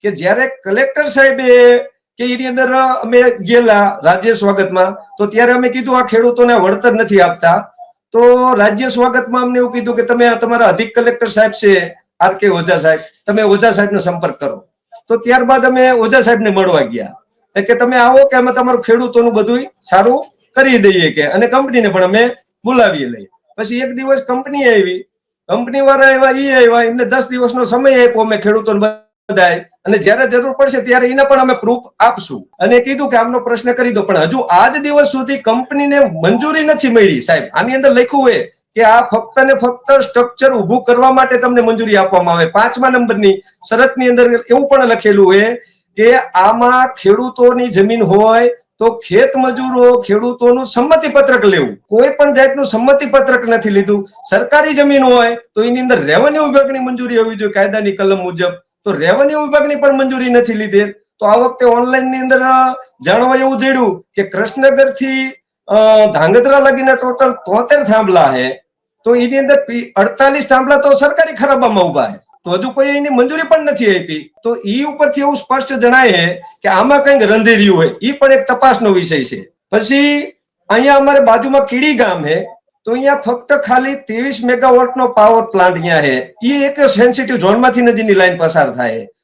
કે જ્યારે કલેક્ટર સાહેબે કે એની અંદર અમે ગયેલા રાજ્ય સ્વાગતમાં, તો ત્યારે અમે કીધું આ ખેડૂતોને વળતર નથી આપતા. તો રાજ્ય સ્વાગતમાં અમને એવું કીધું કે તમે તમારા અધિક કલેક્ટર સાહેબ છે આર કે ઓઝા સાહેબ, તમે ઓઝા સાહેબનો સંપર્ક કરો. તો ત્યારબાદ અમે ઓઝા સાહેબને મળવા ગયા કે તમે આવો કે અમે તમારું ખેડૂતોનું બધું સારું કરી દઈએ કે, અને કંપનીને પણ અમે બોલાવી લઈએ. પછી એક દિવસ કંપની આવી, કંપની વાળા આવ્યા, એમને 10 દિવસનો સમય આપ્યો અમે ખેડૂતોને બધાય, અને જ્યારે જરૂર પડશે ત્યારે એને પણ અમે પ્રૂફ આપશું, અને કીધું કે આમનો પ્રશ્ન કરી દો. પણ હજુ આજ દિવસ સુધી કંપનીને મંજૂરી નથી મળી. સાહેબ, આની અંદર લખ્યું હોય કે આ ફક્ત ને ફક્ત સ્ટ્રક્ચર ઉભું કરવા માટે તમને મંજૂરી આપવામાં આવે. 5મા નંબરની શરતની અંદર એવું પણ લખેલું હોય કે આમાં ખેડૂતોની જમીન હોય તો ખેત મજૂરો ખેડૂતોનું સંમતિ પત્રક લેવું. કોઈ પણ જાતનું સંમતિ પત્રક નથી લીધું. સરકારી જમીન હોય તો એની અંદર રેવન્યુ વિભાગની મંજૂરી હોવી જોઈએ કાયદાની કલમ મુજબ, તો રેવન્યુ વિભાગની પણ મંજૂરી નથી લીધી. તો આ વખતે ઓનલાઈન ની અંદર જાણવા એવું જડ્યું કે કૃષ્ણનગર થી ધાંગધ્રા લગીના ટોટલ 73 થાંભલા છે. તો એની અંદર 48 થાંભલા તો સરકારી ખરાબામાં ઉભા છે, તો હજુ કોઈ એની મંજૂરી પણ નથી આપી. તો ઈ ઉપરથી એવું સ્પષ્ટ જણાય કે આમાં કંઈક રંધેર્યું હોય, ઈ પણ એક તપાસનો વિષય છે. પછી અહીંયા અમારે બાજુમાં કીડી ગામ છે, તો અહીંયા ફક્ત ખાલી 23 મેગાવોટ નો પાવર પ્લાન્ટ અહીંયા છે. એ એક સેન્સિટિવ ઝોનમાંથી નદીની લાઈન પસાર થાય.